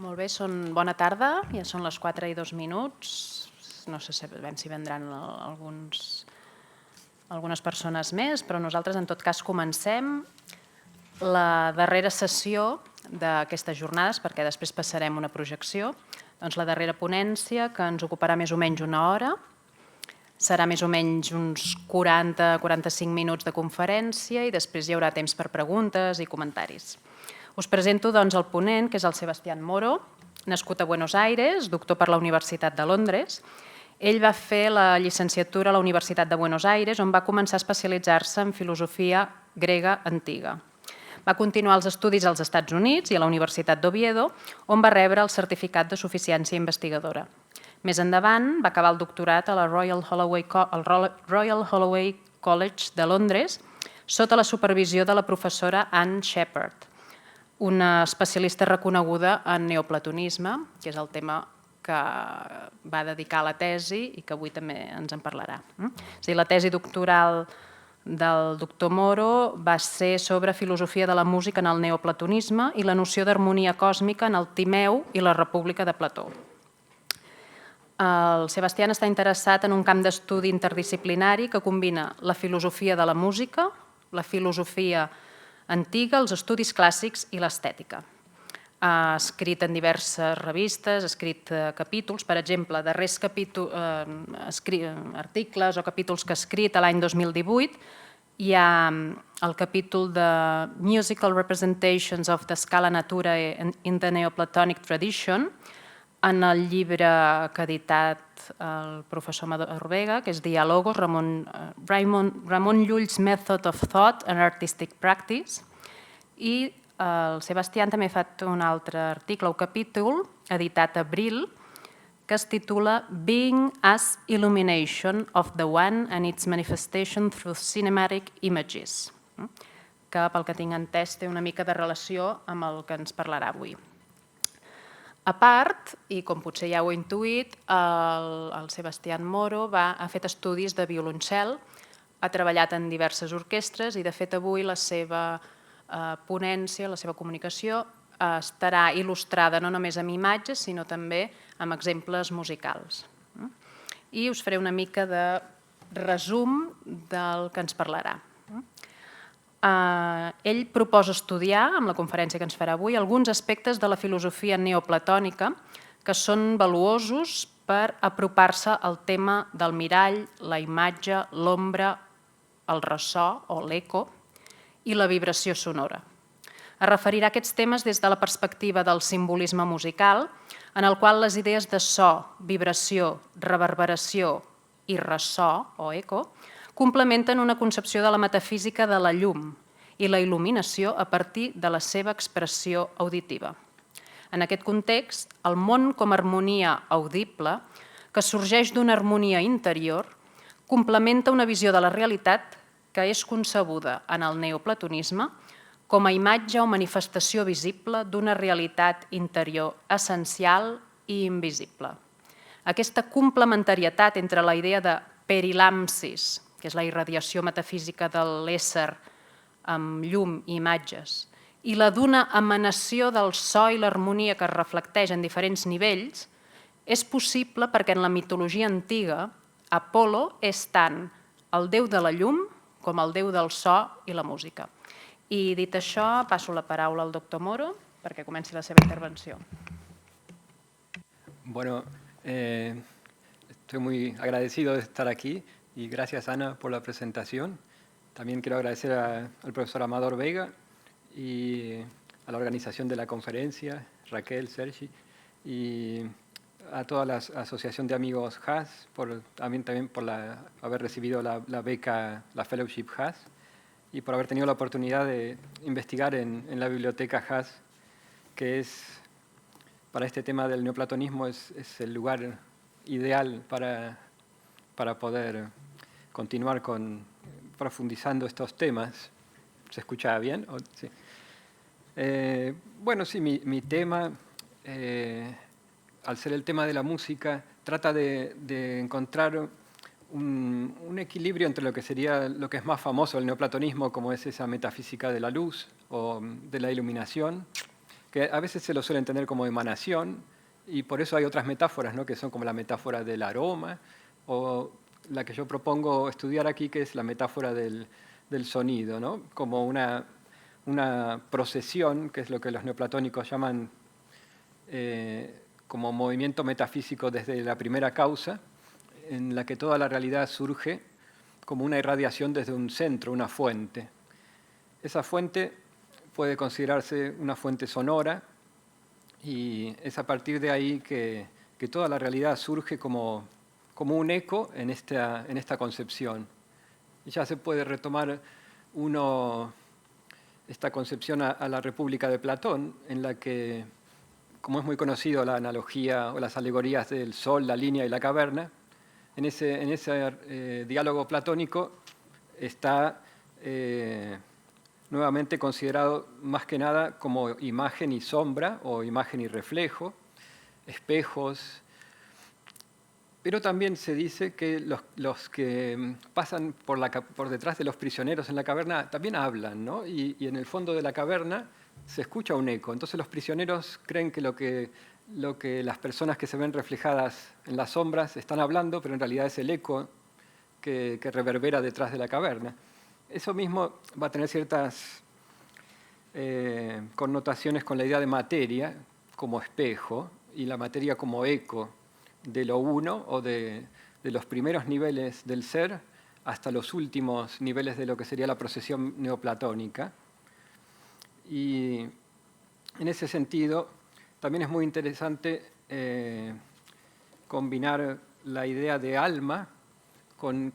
Molt bé, bona tarda, ja són les 4:02. No sé si vendran algunes persones més, però nosaltres en tot cas comencem la darrera sessió d'aquestes jornades, perquè després passarem una projecció. Doncs la darrera ponència, que ens ocuparà més o menys una hora, serà més o menys uns 40-45 minuts de conferència i després hi haurà temps per preguntes i comentaris. Us presento doncs el ponent, que és el Sebastián Moro, nascut a Buenos Aires, doctor per la Universitat de Londres. Ell va fer la llicenciatura a la Universitat de Buenos Aires, on va començar a especialitzar-se en filosofia grega antiga. Va continuar els estudis als Estats Units i a la Universitat d'Oviedo, on va rebre el certificat de suficiència investigadora. Més endavant va acabar el doctorat al Royal Holloway College de Londres, sota la supervisió de la professora Anne Shepard, una especialista reconeguda en neoplatonisme, que és el tema que va dedicar a la tesi i que avui també ens en parlarà. És a dir, la tesi doctoral del doctor Moro va ser sobre filosofia de la música en el neoplatonisme i la noció d'harmonia còsmica en el Timeu i la República de Plató. El Sebastián està interessat en un camp d'estudi interdisciplinari que combina la filosofia de la música, la filosofia antiga, els estudis clàssics i l'estètica. Ha escrit en diverses revistes, ha escrit capítols, per exemple, darrers articles o capítols que ha escrit l'any 2018, hi ha el capítol de Musical Representations of the Scala Natura in the Neoplatonic Tradition, en el llibre que ha editat el professor Amador Vega, que és Diálogos, Ramon Llulls Method of Thought and Artistic Practice, i el Sebastián també ha fet un altre article o capítol editat a abril que es titula Being as Illumination of the One and its Manifestation through Cinematic Images, que pel que tinc entès té una mica de relació amb el que ens parlarà avui. A part, i com potser ja ho he intuït, el Sebastián Moro ha fet estudis de violoncel, ha treballat en diverses orquestres i de fet avui la seva ponència, la seva comunicació, estarà il·lustrada no només amb imatges, sinó també amb exemples musicals. I us faré una mica de resum del que ens parlarà. Ell proposa estudiar, amb la conferència que ens farà avui, alguns aspectes de la filosofia neoplatònica que són valuosos per apropar-se al tema del mirall, la imatge, l'ombra, el ressò o l'eco i la vibració sonora. Es referirà a aquests temes des de la perspectiva del simbolisme musical, en el qual les idees de so, vibració, reverberació i ressò o eco complementen una concepció de la metafísica de la llum i la il·luminació a partir de la seva expressió auditiva. En aquest context, el món com a harmonia audible, que sorgeix d'una harmonia interior, complementa una visió de la realitat que és concebuda en el neoplatonisme com a imatge o manifestació visible d'una realitat interior essencial i invisible. Aquesta complementarietat entre la idea de perilampsis, que és la irradiació metafísica de l'ésser amb llum i imatges, i la d'una emanació del so i l'harmonia que es reflecteix en diferents nivells, és possible perquè en la mitologia antiga Apol·lo és tant el déu de la llum com el déu del so i la música. I dit això, passo la paraula al doctor Moro perquè comenci la seva intervenció. Bueno, estoy muy agradecido de estar aquí y gracias, Ana, por la presentación. También quiero agradecer al profesor Amador Vega y a la organización de la conferencia, Raquel, Sergi, y a toda la Asociación de Amigos Haas, también por haber recibido la beca, la Fellowship Haas, y por haber tenido la oportunidad de investigar en la biblioteca Haas, que es, para este tema del neoplatonismo, es el lugar ideal para poder continuar profundizando estos temas. ¿Se escucha bien? Sí. Bueno, sí, mi tema, al ser el tema de la música, trata de encontrar un equilibrio entre lo que sería lo que es más famoso, el neoplatonismo, como es esa metafísica de la luz o de la iluminación, que a veces se lo suele entender como emanación, y por eso hay otras metáforas, ¿no? Que son como la metáfora del aroma, o la que yo propongo estudiar aquí, que es la metáfora del sonido, ¿no? Como una procesión, que es lo que los neoplatónicos llaman como movimiento metafísico desde la primera causa, en la que toda la realidad surge como una irradiación desde un centro, una fuente. Esa fuente puede considerarse una fuente sonora, y es a partir de ahí que toda la realidad surge como un eco en esta concepción. Y ya se puede retomar esta concepción a la República de Platón, en la que, como es muy conocido la analogía o las alegorías del sol, la línea y la caverna, en ese diálogo platónico está nuevamente considerado más que nada como imagen y sombra, o imagen y reflejo, espejos. Pero también se dice que los que pasan por detrás de los prisioneros en la caverna también hablan, ¿no? Y en el fondo de la caverna se escucha un eco. Entonces los prisioneros creen que lo que las personas que se ven reflejadas en las sombras están hablando, pero en realidad es el eco que reverbera detrás de la caverna. Eso mismo va a tener ciertas connotaciones con la idea de materia como espejo, y la materia como eco de lo uno, o de los primeros niveles del ser hasta los últimos niveles de lo que sería la procesión neoplatónica. Y en ese sentido también es muy interesante combinar la idea de alma con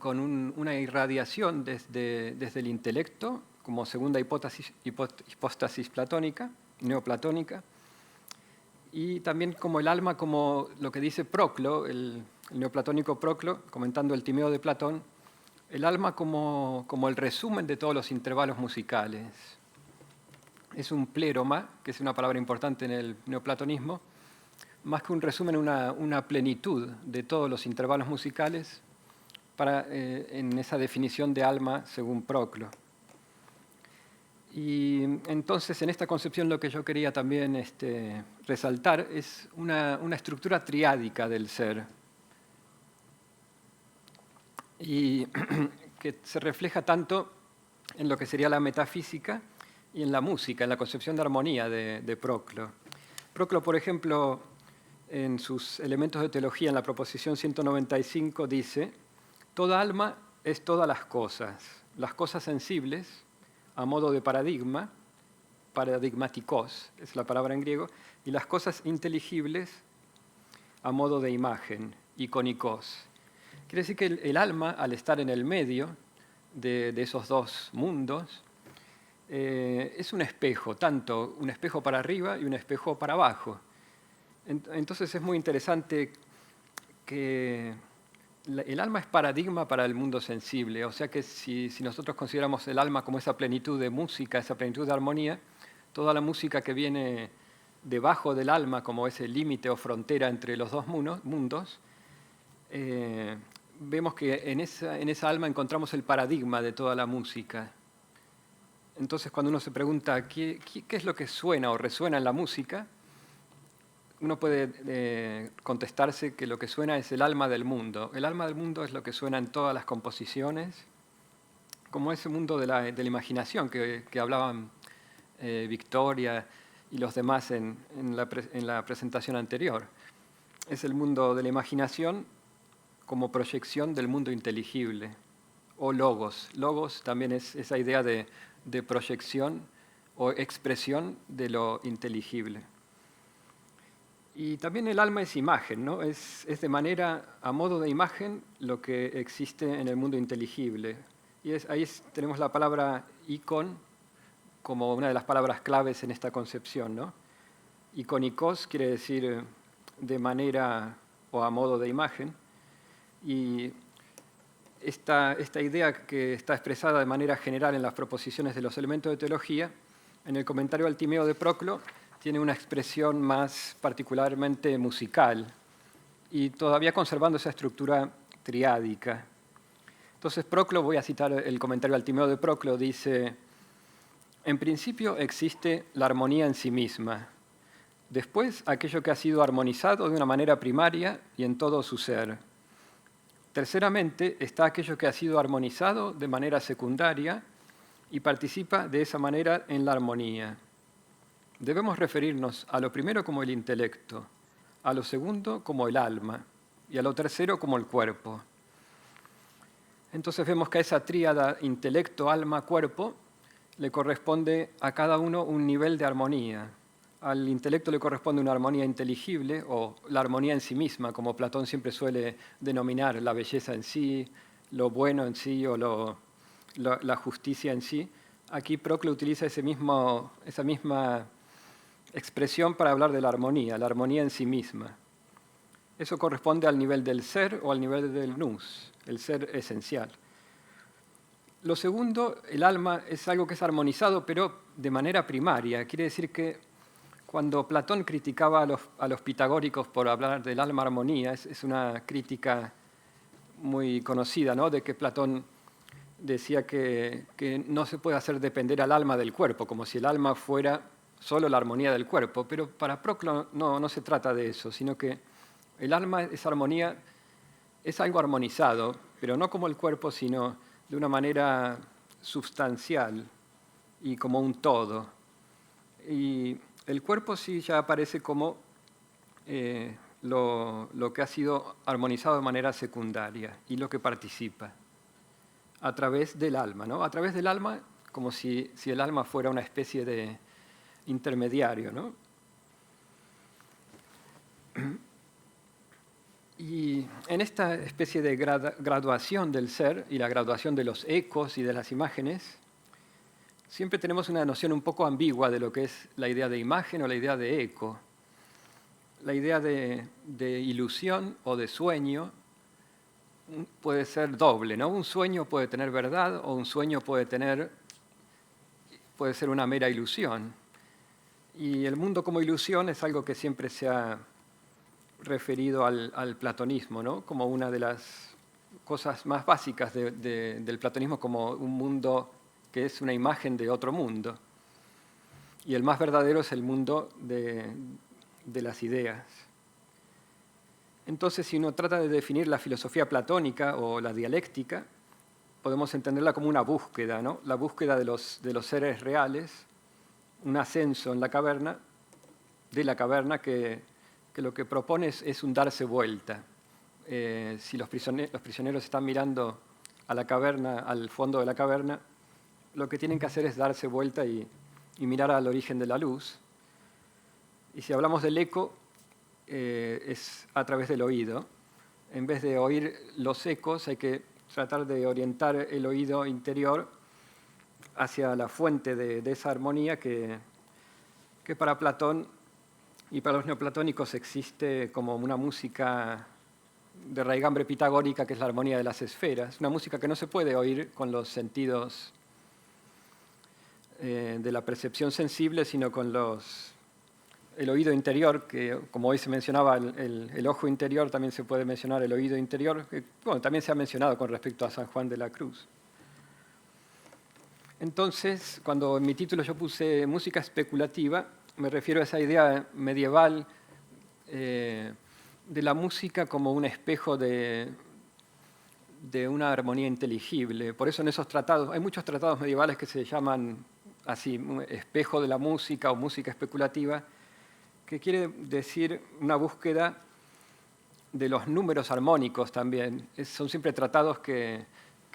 una irradiación desde el intelecto, como segunda hipóstasis platónica, neoplatónica, y también como el alma, como lo que dice Proclo, el neoplatónico Proclo, comentando el Timeo de Platón, el alma como el resumen de todos los intervalos musicales. Es un pléroma, que es una palabra importante en el neoplatonismo, más que un resumen, una plenitud de todos los intervalos musicales en esa definición de alma según Proclo. Y entonces en esta concepción lo que yo quería también resaltar es una estructura triádica del ser, y que se refleja tanto en lo que sería la metafísica y en la música, en la concepción de armonía de Proclo. Proclo, por ejemplo, en sus elementos de teología, en la proposición 195, dice: toda alma es todas las cosas sensibles, a modo de paradigma, paradigmáticos es la palabra en griego, y las cosas inteligibles a modo de imagen, icónicos. Quiere decir que el alma, al estar en el medio de esos dos mundos, es un espejo, tanto un espejo para arriba y un espejo para abajo. Entonces es muy interesante que el alma es paradigma para el mundo sensible, o sea que si nosotros consideramos el alma como esa plenitud de música, esa plenitud de armonía, toda la música que viene debajo del alma, como ese límite o frontera entre los dos mundos, vemos que en esa alma encontramos el paradigma de toda la música. Entonces cuando uno se pregunta qué es lo que suena o resuena en la música, uno puede contestarse que lo que suena es el alma del mundo. El alma del mundo es lo que suena en todas las composiciones, como ese mundo de la imaginación que hablaban Victoria y los demás en la presentación anterior. Es el mundo de la imaginación como proyección del mundo inteligible, o logos. Logos también es esa idea de proyección o expresión de lo inteligible. Y también el alma es imagen, ¿no? Es de manera, a modo de imagen, lo que existe en el mundo inteligible. Y ahí tenemos la palabra icon como una de las palabras claves en esta concepción, ¿no? Icónicos quiere decir de manera o a modo de imagen. Y esta idea que está expresada de manera general en las proposiciones de los elementos de teología, en el comentario al Timeo de Proclo, tiene una expresión más particularmente musical, y todavía conservando esa estructura triádica. Entonces Proclo, voy a citar el comentario al Timeo de Proclo, dice: en principio existe la armonía en sí misma, Después, aquello que ha sido armonizado de una manera primaria y en todo su ser. Terceramente, está aquello que ha sido armonizado de manera secundaria y participa de esa manera en la armonía. Debemos referirnos a lo primero como el intelecto, a lo segundo como el alma y a lo tercero como el cuerpo. Entonces vemos que a esa tríada intelecto, alma, cuerpo le corresponde a cada uno un nivel de armonía. Al intelecto le corresponde una armonía inteligible o la armonía en sí misma, como Platón siempre suele denominar la belleza en sí, lo bueno en sí o la justicia en sí. Aquí Proclo utiliza esa misma expresión para hablar de la armonía en sí misma. Eso corresponde al nivel del ser o al nivel del nous, el ser esencial. Lo segundo, el alma, es algo que es armonizado, pero de manera primaria. Quiere decir que cuando Platón criticaba a los pitagóricos por hablar del alma armonía, es una crítica muy conocida, ¿no? De que Platón decía que no se puede hacer depender al alma del cuerpo, como si el alma fuera solo la armonía del cuerpo. Pero para Proclo no se trata de eso, sino que el alma, esa armonía, es algo armonizado, pero no como el cuerpo, sino de una manera sustancial y como un todo. Y el cuerpo sí ya aparece como lo que ha sido armonizado de manera secundaria y lo que participa a través del alma, ¿no? A través del alma, como si el alma fuera una especie de intermediario, ¿no? Y en esta especie de graduación del ser y la graduación de los ecos y de las imágenes, siempre tenemos una noción un poco ambigua de lo que es la idea de imagen o la idea de eco. La idea de ilusión o de sueño puede ser doble, ¿no? Un sueño puede tener verdad o un sueño puede ser una mera ilusión. Y el mundo como ilusión es algo que siempre se ha referido al platonismo, ¿no? Como una de las cosas más básicas del platonismo, como un mundo que es una imagen de otro mundo. Y el más verdadero es el mundo de las ideas. Entonces, si uno trata de definir la filosofía platónica o la dialéctica, podemos entenderla como una búsqueda, ¿no? La búsqueda de los seres reales, un ascenso en la caverna, que lo que propone es un darse vuelta. Si los prisioneros están mirando a la caverna, al fondo de la caverna, lo que tienen que hacer es darse vuelta y mirar al origen de la luz. Y si hablamos del eco, es a través del oído. En vez de oír los ecos, hay que tratar de orientar el oído interior hacia la fuente de esa armonía que para Platón y para los neoplatónicos existe como una música de raigambre pitagórica, que es la armonía de las esferas, una música que no se puede oír con los sentidos de la percepción sensible, sino con el oído interior, que como hoy se mencionaba el ojo interior, también se puede mencionar el oído interior, que bueno, también se ha mencionado con respecto a San Juan de la Cruz. Entonces, cuando en mi título yo puse música especulativa, me refiero a esa idea medieval de la música como un espejo de una armonía inteligible. Por eso en esos tratados, hay muchos tratados medievales que se llaman así, espejo de la música o música especulativa, que quiere decir una búsqueda de los números armónicos también. Son siempre tratados que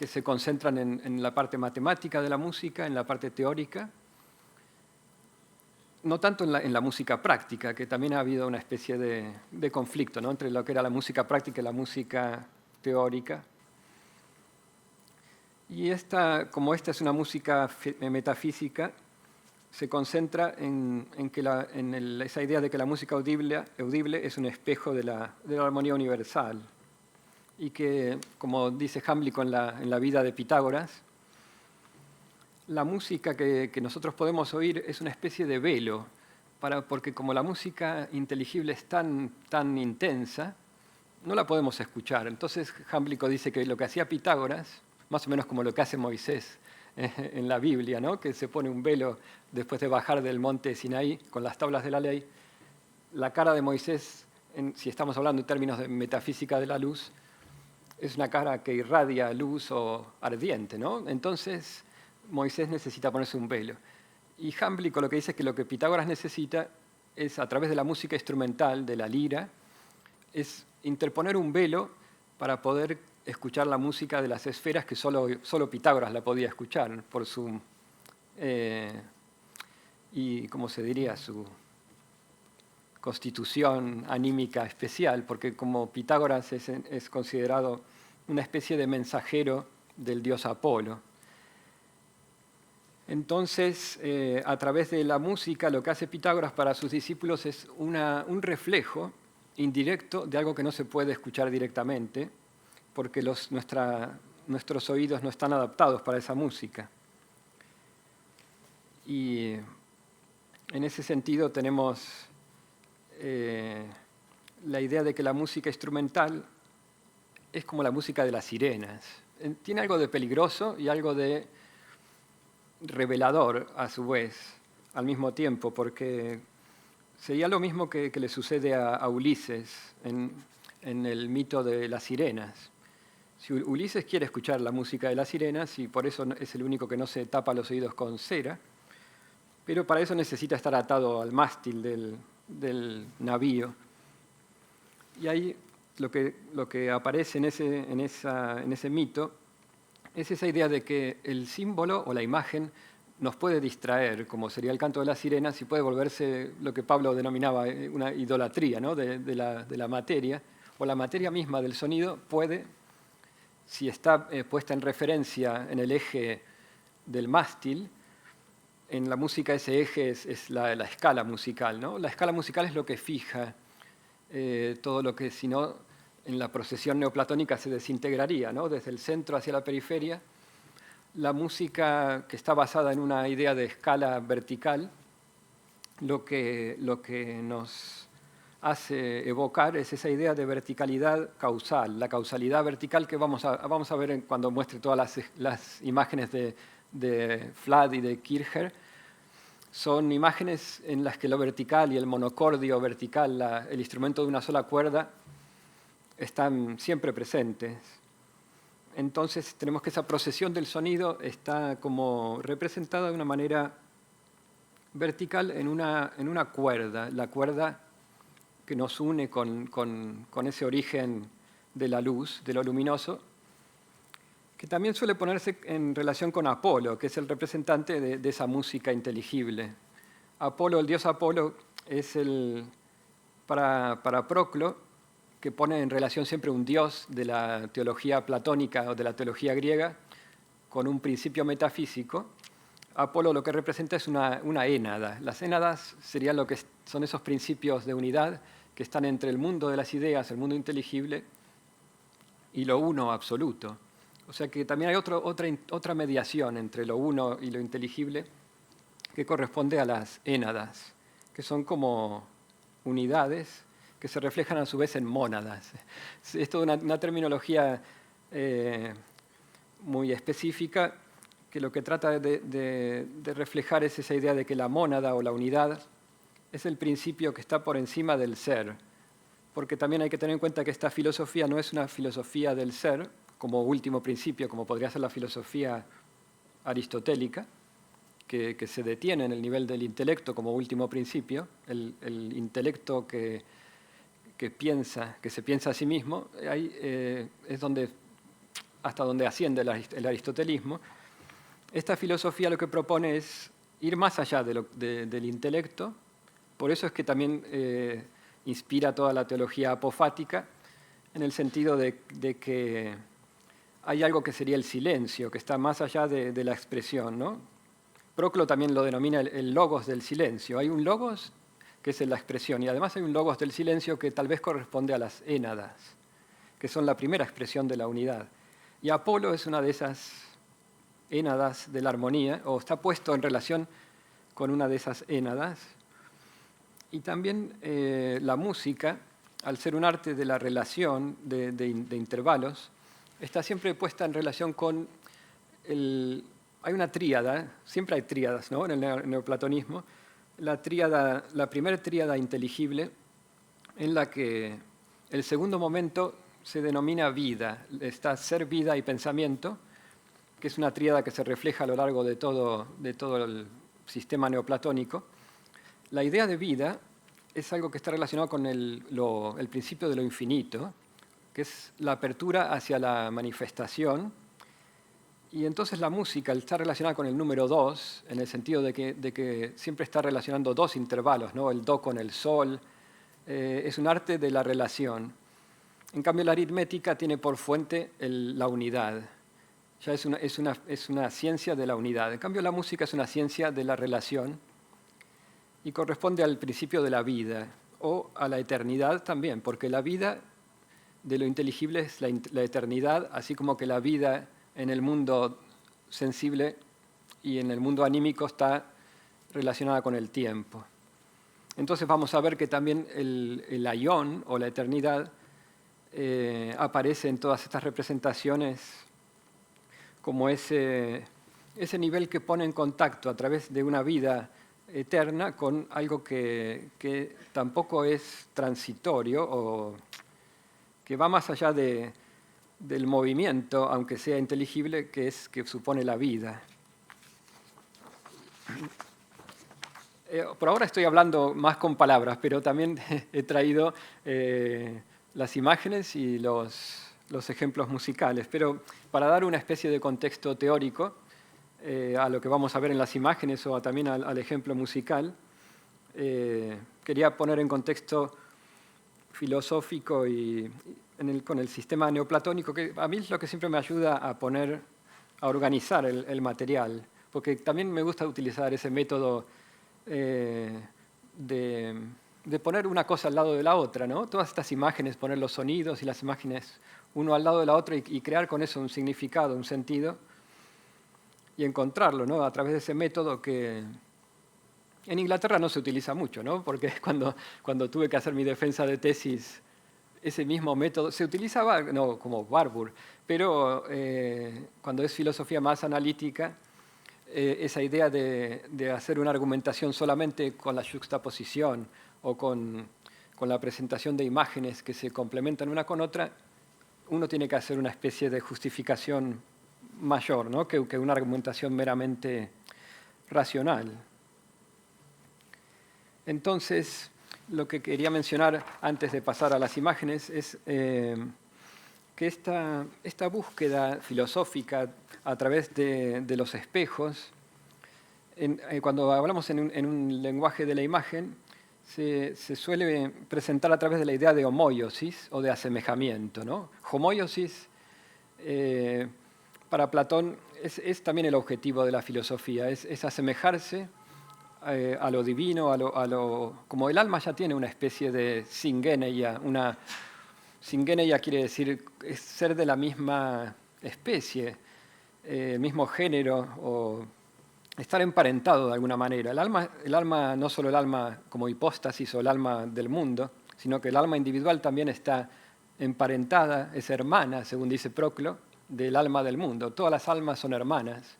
se concentran en la parte matemática de la música, en la parte teórica, no tanto en la música práctica, que también ha habido una especie de conflicto, ¿no? Entre lo que era la música práctica y la música teórica. Y como esta es una música metafísica, se concentra en esa idea de que la música audible es un espejo de la armonía universal. Y que, como dice Jámblico en la vida de Pitágoras, la música que nosotros podemos oír es una especie de velo, porque como la música inteligible es tan intensa, no la podemos escuchar. Entonces Jámblico dice que lo que hacía Pitágoras, más o menos como lo que hace Moisés en la Biblia, ¿no? Que se pone un velo después de bajar del monte Sinaí con las tablas de la ley, la cara de Moisés, si estamos hablando en términos de metafísica de la luz, es una cara que irradia luz o ardiente, ¿no? Entonces Moisés necesita ponerse un velo. Y Jámblico lo que dice es que lo que Pitágoras necesita es, a través de la música instrumental, de la lira, es interponer un velo para poder escuchar la música de las esferas que solo Pitágoras la podía escuchar por su, y como se diría, su constitución anímica especial, porque como Pitágoras es considerado una especie de mensajero del dios Apolo. Entonces, a través de la música, lo que hace Pitágoras para sus discípulos es un reflejo indirecto de algo que no se puede escuchar directamente, porque nuestros oídos no están adaptados para esa música. Y en ese sentido tenemos la idea de que la música instrumental es como la música de las sirenas. Tiene algo de peligroso y algo de revelador a su vez, al mismo tiempo, porque sería lo mismo que le sucede a Ulises en el mito de las sirenas. Si Ulises quiere escuchar la música de las sirenas, y por eso es el único que no se tapa los oídos con cera, pero para eso necesita estar atado al mástil del navío. Y ahí lo que aparece en ese mito es esa idea de que el símbolo o la imagen nos puede distraer, como sería el canto de las sirenas, y puede volverse lo que Pablo denominaba una idolatría, ¿no? de la materia, o la materia misma del sonido puede, si está puesta en referencia en el eje del mástil, en la música ese eje es la escala musical, ¿no? La escala musical es lo que fija todo lo que, si no, en la procesión neoplatónica se desintegraría, ¿no? Desde el centro hacia la periferia. La música que está basada en una idea de escala vertical, lo que nos hace evocar es esa idea de verticalidad causal, la causalidad vertical que vamos a ver cuando muestre todas las imágenes de Flad y de Kircher. Son imágenes en las que lo vertical y el monocordio vertical, el instrumento de una sola cuerda, están siempre presentes. Entonces tenemos que esa procesión del sonido está como representada de una manera vertical en una cuerda, la cuerda que nos une con ese origen de la luz, de lo luminoso, que también suele ponerse en relación con Apolo, que es el representante de esa música inteligible. Apolo, el dios Apolo, es para Proclo, que pone en relación siempre un dios de la teología platónica o de la teología griega con un principio metafísico. Apolo lo que representa es una énada. Las énadas serían lo que son esos principios de unidad que están entre el mundo de las ideas, el mundo inteligible, y lo uno absoluto. O sea que también hay otra mediación entre lo uno y lo inteligible que corresponde a las énadas, que son como unidades que se reflejan a su vez en mónadas. Es toda una terminología muy específica que lo que trata de reflejar es esa idea de que la mónada o la unidad es el principio que está por encima del ser, porque también hay que tener en cuenta que esta filosofía no es una filosofía del ser como último principio, como podría ser la filosofía aristotélica, que se detiene en el nivel del intelecto como último principio, el intelecto que se piensa a sí mismo, ahí es hasta donde asciende el aristotelismo. Esta filosofía lo que propone es ir más allá del intelecto, por eso es que también inspira toda la teología apofática, en el sentido de que hay algo que sería el silencio, que está más allá de la expresión, ¿no? Proclo también lo denomina el logos del silencio. Hay un logos que es la expresión, y además hay un logos del silencio que tal vez corresponde a las énadas, que son la primera expresión de la unidad. Y Apolo es una de esas énadas de la armonía, o está puesto en relación con una de esas énadas. Y también la música, al ser un arte de la relación de intervalos, está siempre puesta en relación con hay una tríada, siempre hay tríadas, ¿no? En el neoplatonismo. La primera tríada inteligible en la que el segundo momento se denomina vida. Está ser, vida y pensamiento, que es una tríada que se refleja a lo largo de todo el sistema neoplatónico. La idea de vida es algo que está relacionado con el principio de lo infinito, que es la apertura hacia la manifestación. Y entonces la música está relacionada con el número 2, en el sentido de que siempre está relacionando dos intervalos, ¿no? El do con el sol. Es un arte de la relación. En cambio, la aritmética tiene por fuente la unidad. Ya es una ciencia de la unidad. En cambio, la música es una ciencia de la relación y corresponde al principio de la vida o a la eternidad también, porque la vida de lo inteligible es la eternidad, así como que la vida en el mundo sensible y en el mundo anímico está relacionada con el tiempo. Entonces vamos a ver que también el aión o la eternidad aparece en todas estas representaciones como ese nivel que pone en contacto a través de una vida eterna con algo que tampoco es transitorio o que va más allá del movimiento, aunque sea inteligible, que supone la vida. Por ahora estoy hablando más con palabras, pero también he traído las imágenes y los ejemplos musicales. Pero para dar una especie de contexto teórico a lo que vamos a ver en las imágenes o también al ejemplo musical, quería poner en contexto filosófico y con el sistema neoplatónico, que a mí es lo que siempre me ayuda a organizar el material, porque también me gusta utilizar ese método de poner una cosa al lado de la otra, ¿no? Todas estas imágenes, poner los sonidos y las imágenes uno al lado de la otra y crear con eso un significado, un sentido, y encontrarlo, ¿no? A través de ese método que en Inglaterra no se utiliza mucho, ¿no? Porque cuando tuve que hacer mi defensa de tesis, ese mismo método se utilizaba, no como Warburg, pero cuando es filosofía más analítica, esa idea de hacer una argumentación solamente con la juxtaposición o con la presentación de imágenes que se complementan una con otra, uno tiene que hacer una especie de justificación mayor, ¿no? que una argumentación meramente racional. Entonces, lo que quería mencionar antes de pasar a las imágenes es que esta búsqueda filosófica a través de los espejos, cuando hablamos en un lenguaje de la imagen, se suele presentar a través de la idea de homoiosis o de asemejamiento, ¿no? Homoiosis, para Platón, es también el objetivo de la filosofía, es asemejarse a lo divino, como el alma ya tiene una especie de singeneia. Singeneia quiere decir ser de la misma especie, mismo género, o estar emparentado de alguna manera. El alma, no solo el alma como hipóstasis o el alma del mundo, sino que el alma individual también está emparentada, es hermana, según dice Proclo, del alma del mundo. Todas las almas son hermanas,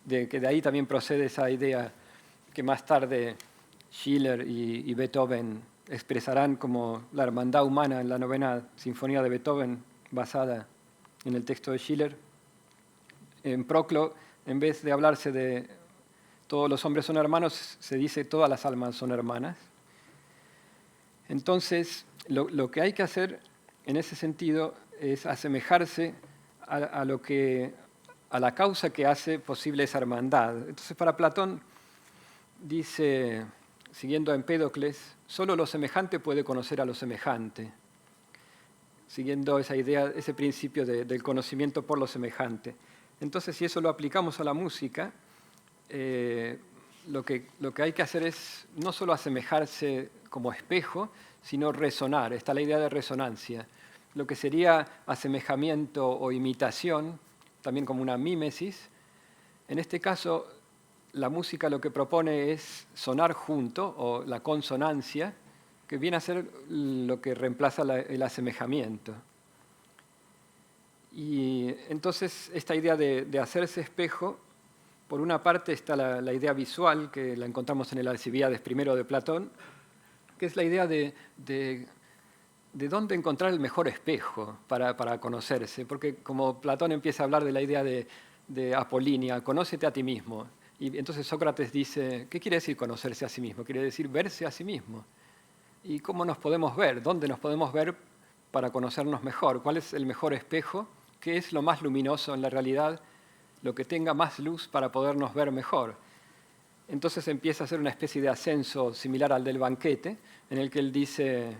que de ahí también procede esa idea que más tarde Schiller y Beethoven expresarán como la hermandad humana en la novena sinfonía de Beethoven, basada en el texto de Schiller. En Proclo, en vez de hablarse de todos los hombres son hermanos, se dice todas las almas son hermanas. Entonces, lo que hay que hacer en ese sentido es asemejarse a la causa que hace posible esa hermandad. Entonces, para Platón, dice, siguiendo a Empédocles, solo lo semejante puede conocer a lo semejante, siguiendo esa idea, ese principio del conocimiento por lo semejante. Entonces, si eso lo aplicamos a la música, lo que hay que hacer es no solo asemejarse como espejo, sino resonar. Está la idea de resonancia. Lo que sería asemejamiento o imitación, también como una mímesis. En este caso, la música lo que propone es sonar junto, o la consonancia, que viene a ser lo que reemplaza el asemejamiento. Y entonces esta idea de hacerse espejo, por una parte está la idea visual, que la encontramos en el Alcibíades I de Platón, que es la idea de de dónde encontrar el mejor espejo para conocerse, porque como Platón empieza a hablar de la idea de apolínea, conócete a ti mismo, y entonces Sócrates dice, ¿qué quiere decir conocerse a sí mismo? Quiere decir verse a sí mismo. ¿Y cómo nos podemos ver? ¿Dónde nos podemos ver para conocernos mejor? ¿Cuál es el mejor espejo? ¿Qué es lo más luminoso en la realidad? Lo que tenga más luz para podernos ver mejor. Entonces empieza a hacer una especie de ascenso similar al del banquete, en el que él dice,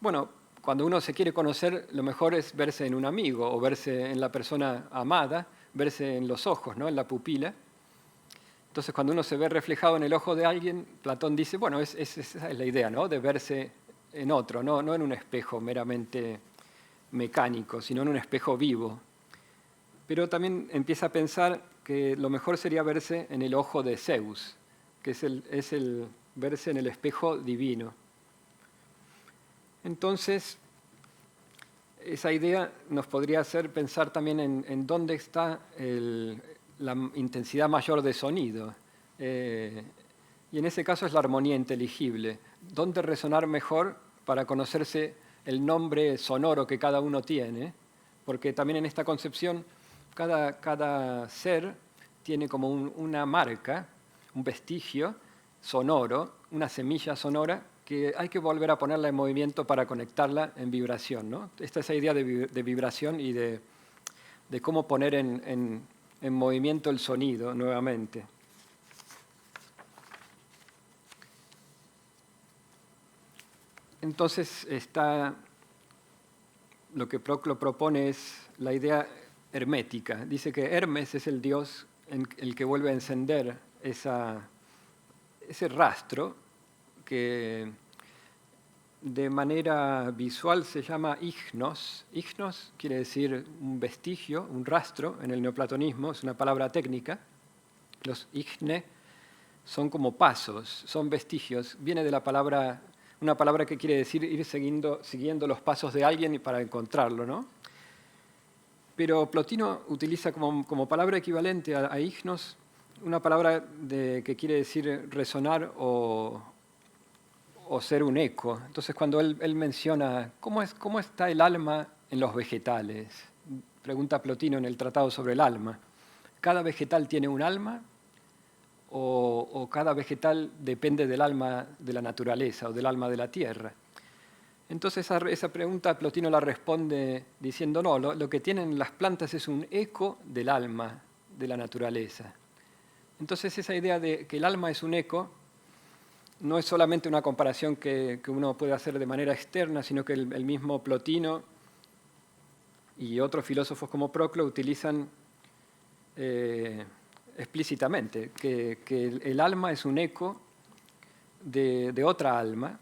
bueno, cuando uno se quiere conocer, lo mejor es verse en un amigo o verse en la persona amada, verse en los ojos, ¿no? En la pupila. Entonces, cuando uno se ve reflejado en el ojo de alguien, Platón dice, bueno, esa es la idea, ¿no? De verse en otro, no en un espejo meramente mecánico, sino en un espejo vivo. Pero también empieza a pensar que lo mejor sería verse en el ojo de Zeus, que es el verse en el espejo divino. Entonces, esa idea nos podría hacer pensar también en dónde está la intensidad mayor de sonido. Y en ese caso es la armonía inteligible. ¿Dónde resonar mejor para conocerse el nombre sonoro que cada uno tiene? Porque también en esta concepción cada ser tiene como una marca, un vestigio sonoro, una semilla sonora que hay que volver a ponerla en movimiento para conectarla en vibración, ¿no? Esta es la idea de vibración y de cómo poner en movimiento el sonido nuevamente. Entonces lo que Proclo propone es la idea hermética. Dice que Hermes es el dios el que vuelve a encender ese rastro que de manera visual se llama ignos. Ignos quiere decir un vestigio, un rastro en el neoplatonismo, es una palabra técnica. Los igne son como pasos, son vestigios. Viene de una palabra que quiere decir ir siguiendo los pasos de alguien para encontrarlo, ¿no? Pero Plotino utiliza como palabra equivalente a ignos una palabra que quiere decir resonar o ser un eco. Entonces, cuando él menciona cómo está el alma en los vegetales, pregunta Plotino en el Tratado sobre el alma, ¿cada vegetal tiene un alma o cada vegetal depende del alma de la naturaleza o del alma de la tierra? Entonces esa pregunta Plotino la responde diciendo, no, lo que tienen las plantas es un eco del alma de la naturaleza. Entonces esa idea de que el alma es un eco no es solamente una comparación que uno puede hacer de manera externa, sino que el mismo Plotino y otros filósofos como Proclo utilizan explícitamente que el alma es un eco de otra alma.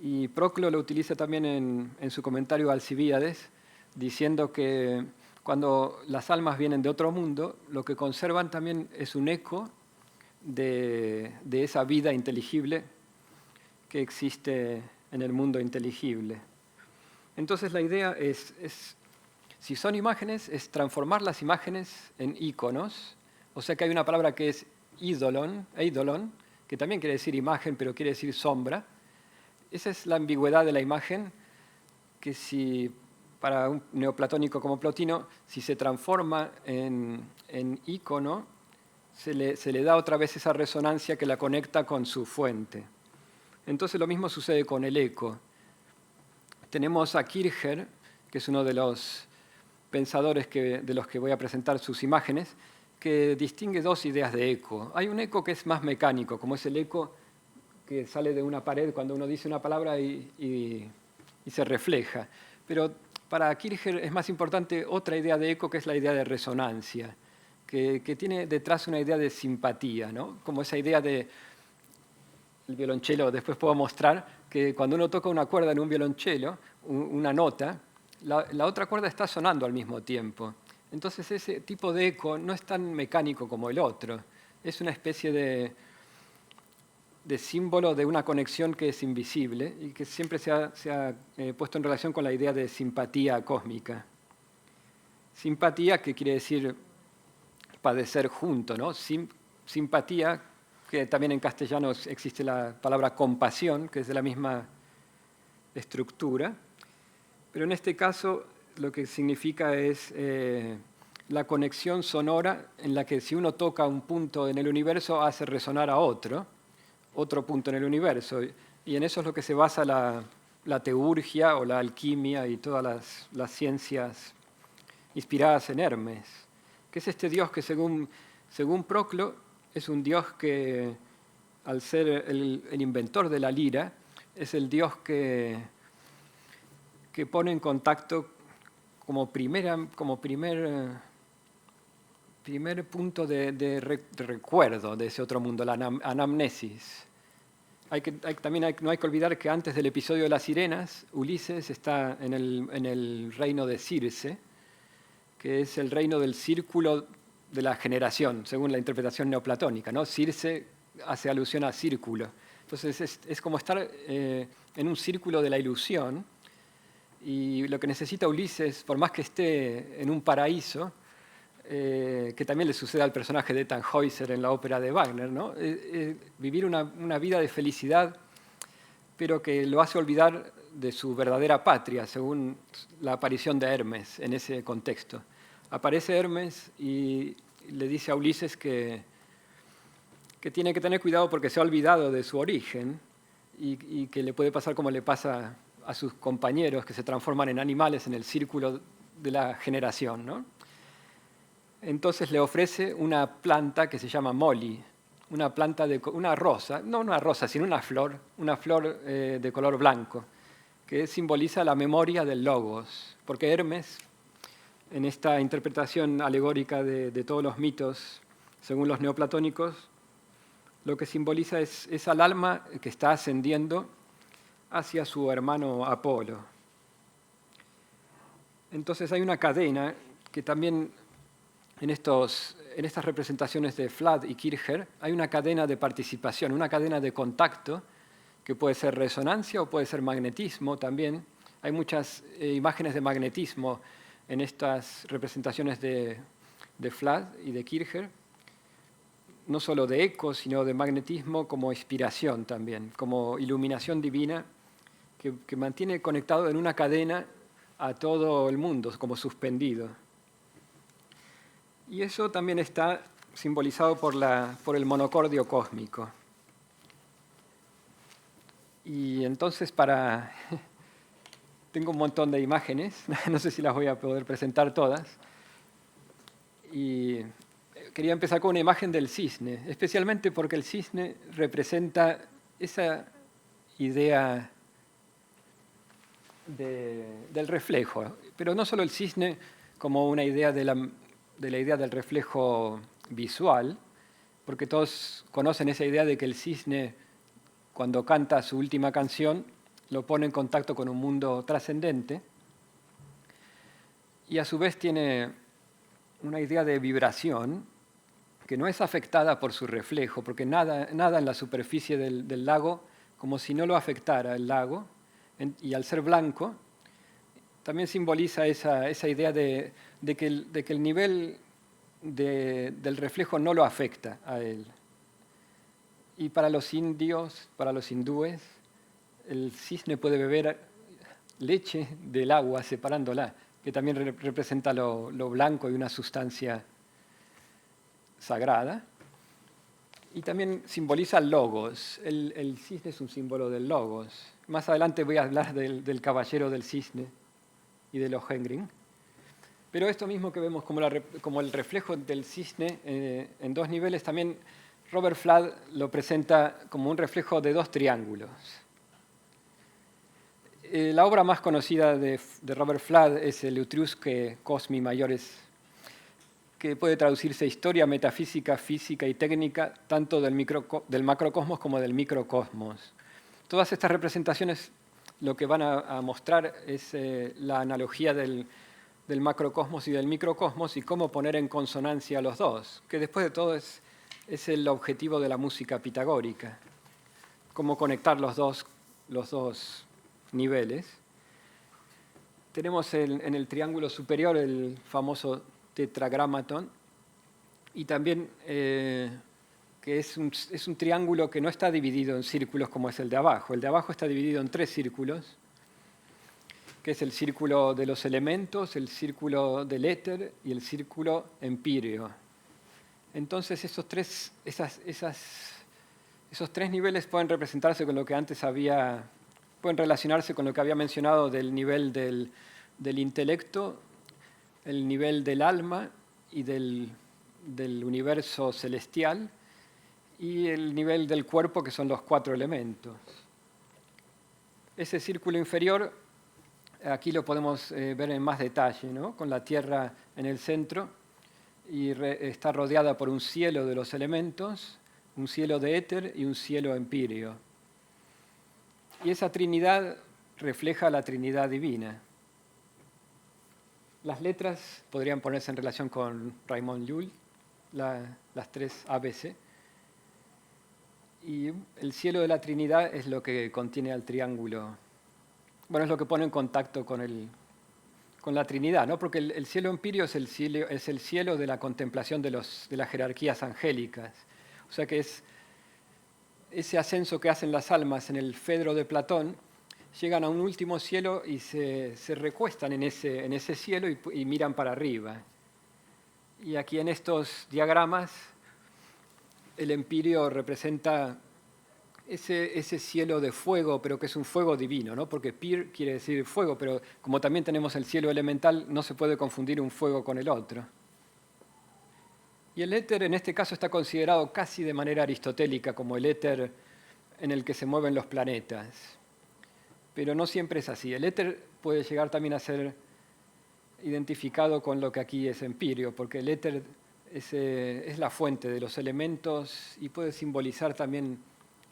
Y Proclo lo utiliza también en su comentario a Alcibíades, diciendo que cuando las almas vienen de otro mundo, lo que conservan también es un eco de esa vida inteligible que existe en el mundo inteligible. Entonces la idea es si son imágenes, es transformar las imágenes en íconos. O sea que hay una palabra que es eidolon, que también quiere decir imagen, pero quiere decir sombra. Esa es la ambigüedad de la imagen, que si para un neoplatónico como Plotino, si se transforma en ícono, se le da otra vez esa resonancia que la conecta con su fuente. Entonces lo mismo sucede con el eco. Tenemos a Kircher, que es uno de los pensadores de los que voy a presentar sus imágenes, que distingue dos ideas de eco. Hay un eco que es más mecánico, como es el eco que sale de una pared cuando uno dice una palabra y se refleja. Pero para Kircher es más importante otra idea de eco, que es la idea de resonancia, que tiene detrás una idea de simpatía, ¿no? Como esa idea de el violonchelo. Después puedo mostrar que cuando uno toca una cuerda en un violonchelo, una nota, la otra cuerda está sonando al mismo tiempo. Entonces ese tipo de eco no es tan mecánico como el otro. Es una especie de símbolo de una conexión que es invisible y que siempre se ha puesto en relación con la idea de simpatía cósmica. Simpatía, que quiere decir padecer junto, ¿no? Simpatía, que también en castellano existe la palabra compasión, que es de la misma estructura, pero en este caso lo que significa es la conexión sonora en la que si uno toca un punto en el universo hace resonar a otro punto en el universo. Y en eso es lo que se basa la teurgia o la alquimia y todas las ciencias inspiradas en Hermes, que es este dios que según Proclo es un dios que, al ser el inventor de la lira, es el dios que pone en contacto como primer punto de recuerdo de ese otro mundo, la anamnesis. No hay que olvidar que antes del episodio de las sirenas, Ulises está en el reino de Circe, que es el reino del círculo de la generación, según la interpretación neoplatónica, ¿no? Circe hace alusión a círculo. Entonces es como estar en un círculo de la ilusión, y lo que necesita Ulises, por más que esté en un paraíso, que también le sucede al personaje de Tannhäuser en la ópera de Wagner, ¿no? Vivir una vida de felicidad, pero que lo hace olvidar de su verdadera patria, según la aparición de Hermes en ese contexto. Aparece Hermes y le dice a Ulises que tiene que tener cuidado porque se ha olvidado de su origen y que le puede pasar como le pasa a sus compañeros que se transforman en animales en el círculo de la generación, ¿no? Entonces le ofrece una planta que se llama Molly, una rosa, no una rosa, sino una flor de color blanco, que simboliza la memoria del Logos, porque Hermes, en esta interpretación alegórica de todos los mitos, según los neoplatónicos, lo que simboliza es al alma que está ascendiendo hacia su hermano Apolo. Entonces hay una cadena que también en estas representaciones de Flad y Kircher hay una cadena de participación, una cadena de contacto que puede ser resonancia o puede ser magnetismo también. Hay muchas imágenes de magnetismo en estas representaciones de Flad y de Kircher, no solo de eco, sino de magnetismo como inspiración también, como iluminación divina que mantiene conectado en una cadena a todo el mundo, como suspendido. Y eso también está simbolizado por el monocordio cósmico. Y entonces tengo un montón de imágenes, no sé si las voy a poder presentar todas. Y quería empezar con una imagen del cisne, especialmente porque el cisne representa esa idea del reflejo, pero no solo el cisne como una idea de la idea del reflejo visual, porque todos conocen esa idea de que el cisne, cuando canta su última canción, lo pone en contacto con un mundo trascendente, y a su vez tiene una idea de vibración que no es afectada por su reflejo, porque nada en la superficie del lago, como si no lo afectara el lago, y al ser blanco, también simboliza esa idea de que el nivel del reflejo no lo afecta a él. Y para los indios, para los hindúes, el cisne puede beber leche del agua separándola, que también representa lo blanco y una sustancia sagrada. Y también simboliza el logos. El cisne es un símbolo del logos. Más adelante voy a hablar del caballero del cisne y de Lohengrin. Pero esto mismo que vemos como el reflejo del cisne en dos niveles, también Robert Fladd lo presenta como un reflejo de dos triángulos. La obra más conocida de Robert Fladd es el Etrusque Cosmi Maiores, que puede traducirse Historia, Metafísica, Física y Técnica, tanto del macrocosmos como del microcosmos. Todas estas representaciones lo que van a mostrar es la analogía del macrocosmos y del microcosmos y cómo poner en consonancia los dos, que después de todo es el objetivo de la música pitagórica, cómo conectar los dos niveles. Tenemos en el triángulo superior el famoso tetragramaton y también que es un triángulo que no está dividido en círculos como es el de abajo. El de abajo está dividido en 3 círculos que es el círculo de los elementos, el círculo del éter y el círculo empíreo. Entonces esos tres niveles pueden representarse con lo que antes pueden relacionarse con lo que había mencionado del nivel del intelecto, el nivel del alma y del universo celestial, y el nivel del cuerpo, que son los 4 elementos. Ese círculo inferior, aquí lo podemos ver en más detalle, ¿no? Con la Tierra en el centro, y está rodeada por un cielo de los elementos, un cielo de éter y un cielo empíreo. Y esa Trinidad refleja la Trinidad divina. Las letras podrían ponerse en relación con Raymond Lull, las 3 ABC. Y el cielo de la Trinidad es lo que contiene al triángulo. Bueno, es lo que pone en contacto con la Trinidad, ¿no? Porque el cielo empíreo es el cielo de la contemplación de las jerarquías angélicas. O sea que es ese ascenso que hacen las almas en el Fedro de Platón, llegan a un último cielo y se recuestan en ese cielo y miran para arriba. Y aquí en estos diagramas el empíreo representa ese cielo de fuego, pero que es un fuego divino, ¿no? Porque pir quiere decir fuego, pero como también tenemos el cielo elemental, no se puede confundir un fuego con el otro. Y el éter en este caso está considerado casi de manera aristotélica como el éter en el que se mueven los planetas. Pero no siempre es así. El éter puede llegar también a ser identificado con lo que aquí es empíreo, porque el éter es la fuente de los elementos y puede simbolizar también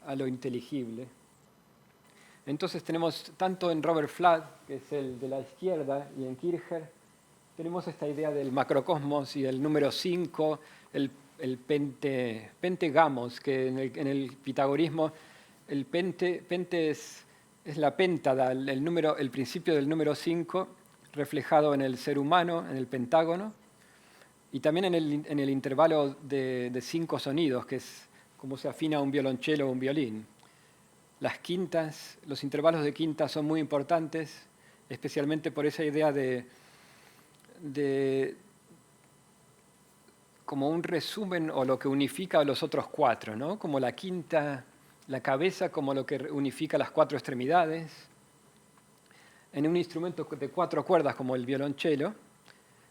a lo inteligible. Entonces tenemos tanto en Robert Flatt, que es el de la izquierda, y en Kircher, tenemos esta idea del macrocosmos y del número 5, el pentegamos, que en el pitagorismo el pente es la péntada, el principio del número 5, reflejado en el ser humano, en el pentágono, y también en el intervalo de 5 sonidos, que es como se afina un violonchelo o un violín. Las quintas, los intervalos de quinta son muy importantes, especialmente por esa idea de como un resumen o lo que unifica a los otros 4, ¿no? Como la quinta, la cabeza como lo que unifica las 4 extremidades. En un instrumento de 4 cuerdas como el violonchelo,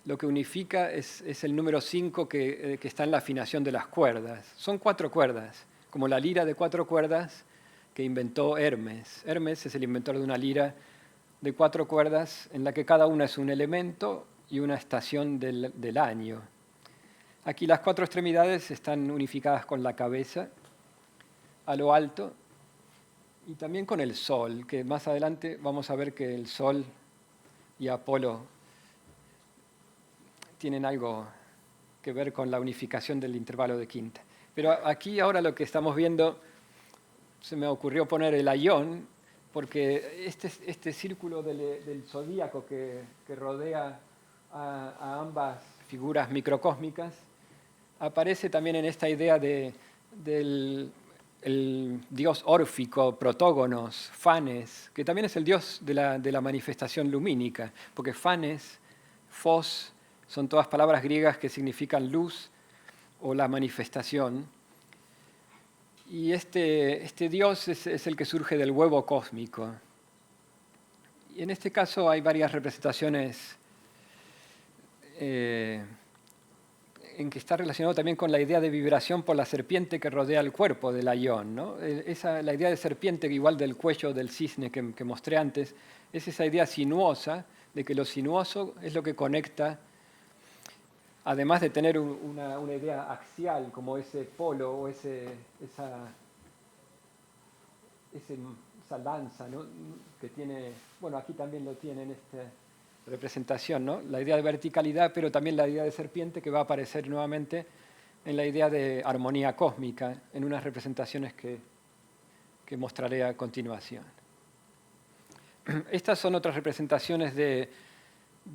lo que unifica es el número 5 que está en la afinación de las cuerdas. Son 4 cuerdas, como la lira de 4 cuerdas que inventó Hermes. Hermes es el inventor de una lira de 4 cuerdas en la que cada una es un elemento y una estación del año. Aquí las 4 extremidades están unificadas con la cabeza a lo alto y también con el sol, que más adelante vamos a ver que el sol y Apolo tienen algo que ver con la unificación del intervalo de quinta. Pero aquí ahora lo que estamos viendo, se me ocurrió poner el Aión, porque este círculo del zodíaco que rodea a ambas figuras microcósmicas aparece también en esta idea del dios órfico, Protógonos, Fanes, que también es el dios de la manifestación lumínica, porque Fanes, Fos, son todas palabras griegas que significan luz o la manifestación. Y este dios es el que surge del huevo cósmico. Y en este caso hay varias representaciones en que está relacionado también con la idea de vibración por la serpiente que rodea el cuerpo del Aión, ¿no? La idea de serpiente, igual del cuello del cisne que mostré antes, es esa idea sinuosa de que lo sinuoso es lo que conecta, además de tener una idea axial, como ese polo o esa lanza, ¿no? Que tiene, bueno, aquí también lo tiene en esta representación, ¿no? La idea de verticalidad, pero también la idea de serpiente que va a aparecer nuevamente en la idea de armonía cósmica, en unas representaciones que mostraré a continuación. Estas son otras representaciones de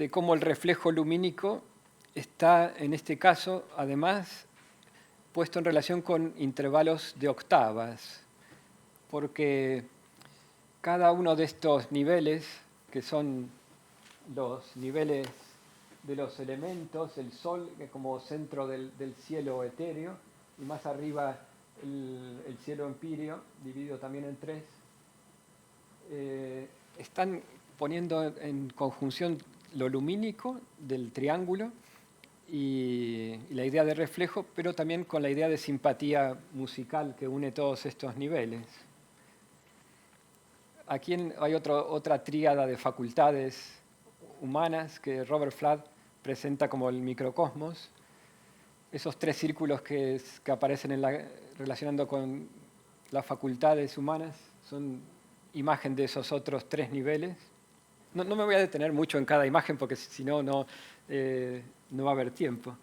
cómo el reflejo lumínico está, en este caso, además, puesto en relación con intervalos de octavas, porque cada uno de estos niveles, que son los niveles de los elementos, el Sol como centro del cielo etéreo, y más arriba el cielo empíreo, dividido también en tres. Están poniendo en conjunción lo lumínico del triángulo y la idea de reflejo, pero también con la idea de simpatía musical que une todos estos niveles. Aquí hay otra tríada de facultades humanas que Robert Fladd presenta como el microcosmos. Esos tres círculos que aparecen relacionando con las facultades humanas son imagen de esos otros tres niveles. No me voy a detener mucho en cada imagen porque si no, no va a haber tiempo.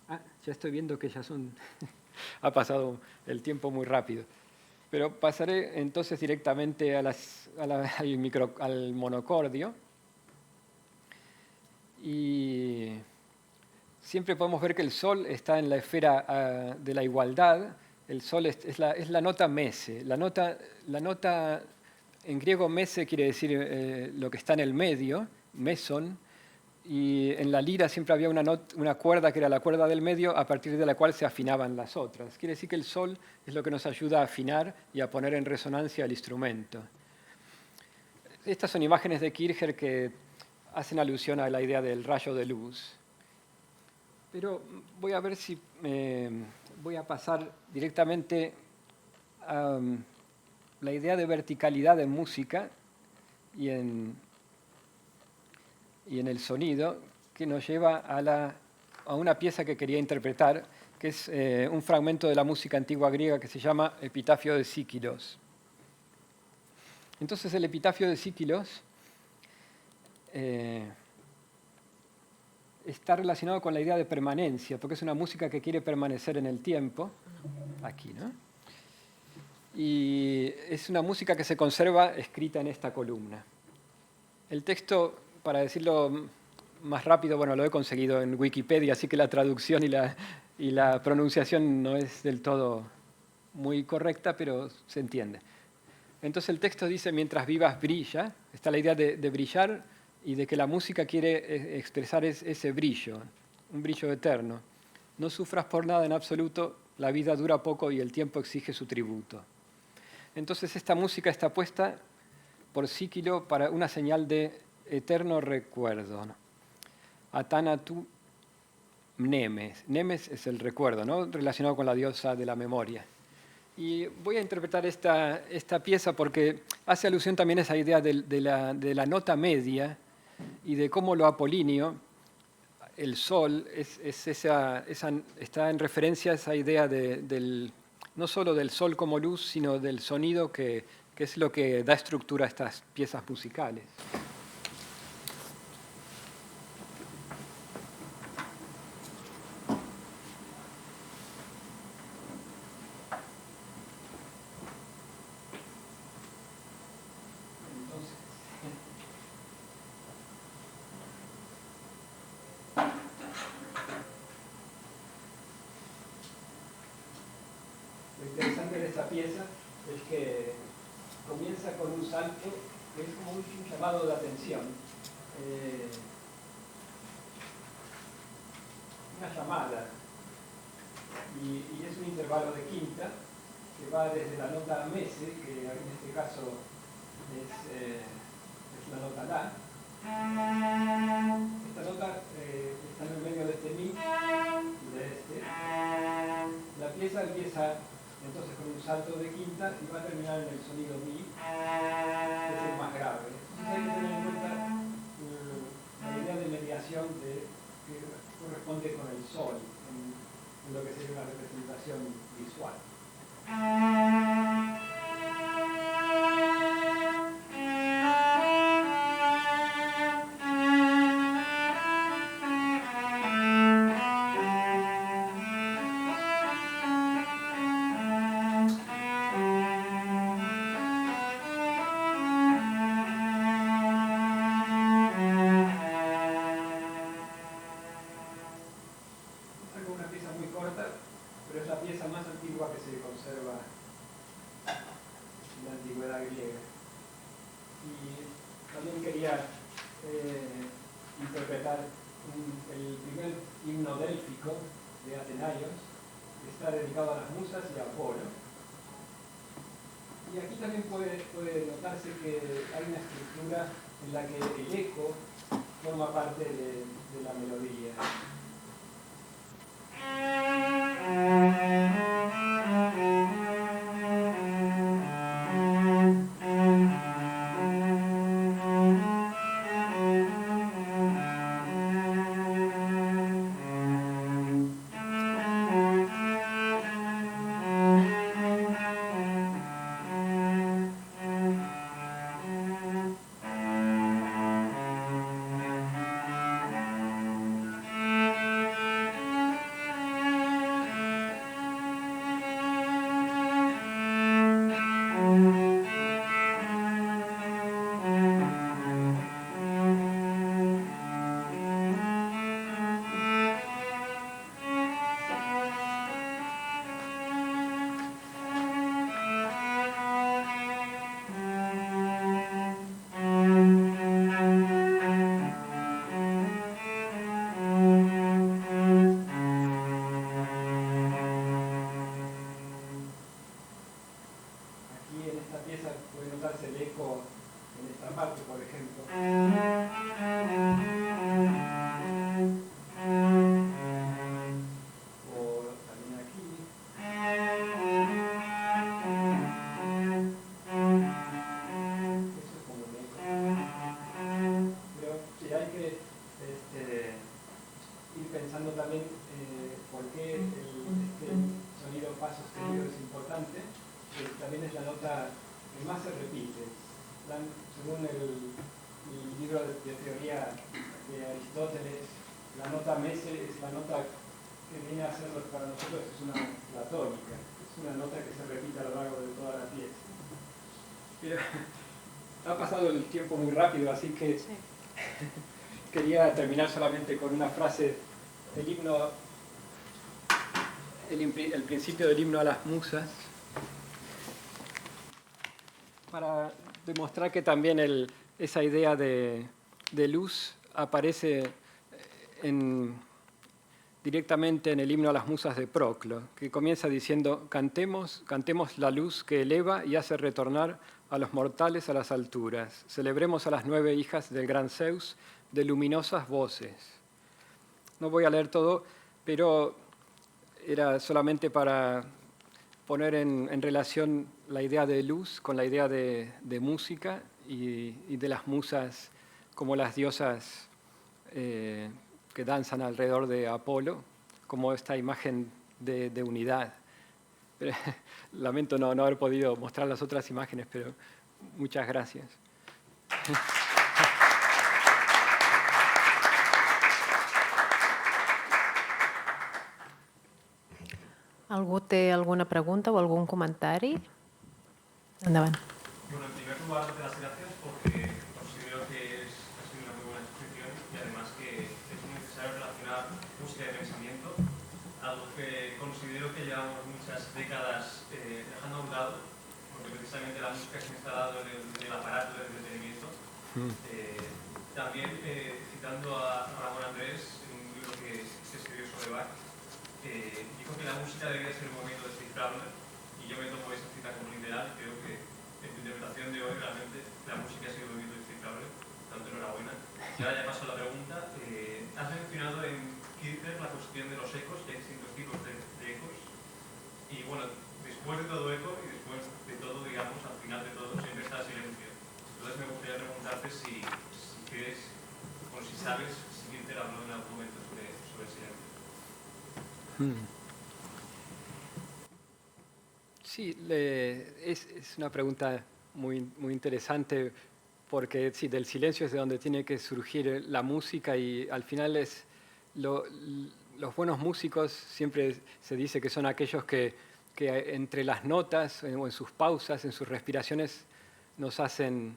Ya estoy viendo que ya ha pasado el tiempo muy rápido. Pero pasaré entonces directamente al monocordio. Y siempre podemos ver que el Sol está en la esfera de la igualdad. El Sol es la nota mese. La nota en griego mese quiere decir lo que está en el medio, meson. Y en la lira siempre había una cuerda que era la cuerda del medio, a partir de la cual se afinaban las otras. Quiere decir que el Sol es lo que nos ayuda a afinar y a poner en resonancia el instrumento. Estas son imágenes de Kircher que hacen alusión a la idea del rayo de luz. Pero voy a ver si voy a pasar directamente a la idea de verticalidad en música y en el sonido, que nos lleva a una pieza que quería interpretar, que es un fragmento de la música antigua griega que se llama Epitafio de Síquilos. Entonces el Epitafio de Síquilos está relacionado con la idea de permanencia, porque es una música que quiere permanecer en el tiempo, aquí, ¿no? Y es una música que se conserva escrita en esta columna. El texto, para decirlo más rápido, bueno, lo he conseguido en Wikipedia, así que la traducción y la pronunciación no es del todo muy correcta, pero se entiende. Entonces el texto dice, mientras vivas brilla, está la idea de brillar y de que la música quiere expresar ese brillo, un brillo eterno. No sufras por nada en absoluto, la vida dura poco y el tiempo exige su tributo. Entonces esta música está puesta por Síquilo para una señal de eterno recuerdo. Atanatu Mnemes. Mnemes es el recuerdo, ¿no? Relacionado con la diosa de la memoria. Y voy a interpretar esta pieza porque hace alusión también a esa idea de la nota media y de cómo lo apolíneo, el Sol, está en referencia a esa idea no solo del Sol como luz, sino del sonido que es lo que da estructura a estas piezas musicales. Lo interesante de esta pieza es que comienza con un salto que es como un llamado de atención. Una llamada. Y es un intervalo de quinta que va desde la nota mese, que en este caso es la nota la. Esta nota está en el medio de este mi y de este. La pieza empieza entonces con un salto de quinta y va a terminar en el sonido mi, que es el más grave. Entonces hay que tener en cuenta la idea de mediación que corresponde con el Sol, en lo que sería una representación visual. interpretar el primer himno délfico de Atenaios, que está dedicado a las musas y a Apolo. Y aquí también puede notarse que hay una estructura en la que el eco forma parte de la melodía. Según el libro de teoría de Aristóteles, la nota mese es la nota que viene a ser para nosotros es una la tónica, es una nota que se repite a lo largo de toda la pieza. Pero ha pasado el tiempo muy rápido, así que sí. Quería terminar solamente con una frase del himno, el principio del himno a las musas, para demostrar que también esa idea de luz aparece directamente en el himno a las musas de Proclo, que comienza diciendo: cantemos la luz que eleva y hace retornar a los mortales a las alturas. Celebremos a las 9 hijas del gran Zeus de luminosas voces. No voy a leer todo, pero era solamente para poner en relación la idea de luz con la idea de música y de las musas como las diosas que danzan alrededor de Apolo, como esta imagen de unidad. Pero, lamento no haber podido mostrar las otras imágenes, pero muchas gracias. Algú té alguna pregunta o algún comentari? Endavant. Bueno, en primer lugar, darte las gracias porque considero que ha sido una muy buena exposición y además que es muy necesario relacionar música y pensamiento, algo que considero que llevamos muchas décadas dejando a un lado, porque precisamente la música se ha instalado en el aparato del entretenimiento. También, citando a Ramón Andrés, en un libro que escribió sobre Bach, dijo que la música debería ser un movimiento descifrable, y yo me tomo esa cita como literal. Creo que en tu interpretación de hoy realmente la música ha sido un movimiento descifrable, tanto enhorabuena. Y ahora ya paso a la pregunta. Has mencionado en Kierkegaard la cuestión de los ecos, que hay distintos tipos de ecos, y bueno, después de todo eco y después de todo, digamos, al final de todo siempre está el silencio. Entonces me gustaría preguntarte si crees, o si sabes, si Kierkegaard habló en algún momento sobre el silencio. Sí, es una pregunta muy interesante, porque sí, del silencio es de donde tiene que surgir la música, y al final los buenos músicos siempre se dice que son aquellos que entre las notas o en sus pausas, en sus respiraciones, nos hacen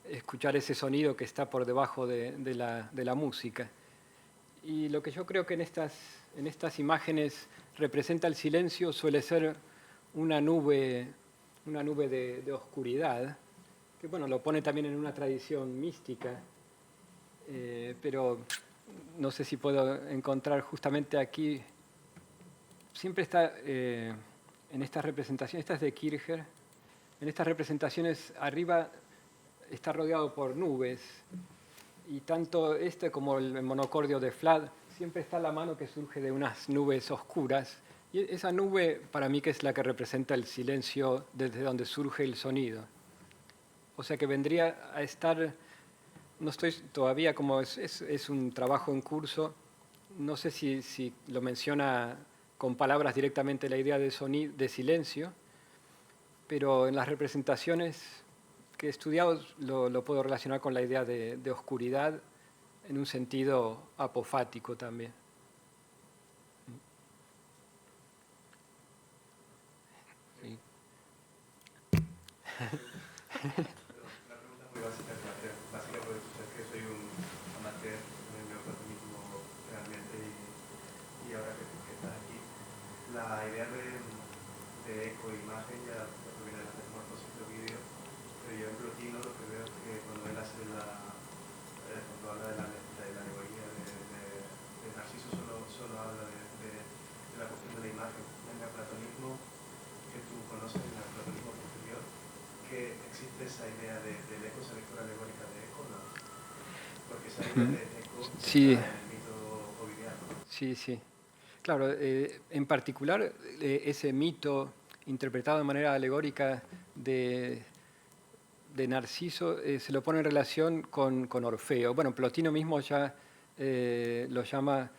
escuchar ese sonido que está por debajo de la música. Y lo que yo creo que en estas imágenes representa el silencio suele ser una nube de oscuridad, que bueno, lo pone también en una tradición mística, pero no sé si puedo encontrar justamente aquí. Siempre está en estas representaciones, esta es de Kircher, en estas representaciones arriba está rodeado por nubes, y tanto este como el monocordio de Flad, siempre está la mano que surge de unas nubes oscuras, y esa nube para mí que es la que representa el silencio desde donde surge el sonido. O sea que vendría a estar, no estoy todavía, como es un trabajo en curso, no sé si lo menciona con palabras directamente la idea de sonido, de silencio, pero en las representaciones que he estudiado lo puedo relacionar con la idea de oscuridad en un sentido apofático también. Sí. La pregunta muy básica es básica porque tú sabes que soy un amateur en el neoplatonismo realmente y ahora que estás aquí, la idea de eco e imagen ya proviene de la metamorfosis de vídeo, pero yo en Plotino lo que veo es que cuando él hace cuando habla de la alegoría de Narciso solo habla de la cuestión de la imagen. En el neoplatonismo que tú conoces, en el neoplatonismo posterior, que existe esa idea del eco, esa lectura alegórica de eco, ¿no? Porque esa idea de eco Sí. está en el mito ovidiano. Sí, sí. Claro, en particular ese mito interpretado de manera alegórica de Narciso se lo pone en relación con Orfeo. Bueno, Plotino mismo ya lo llama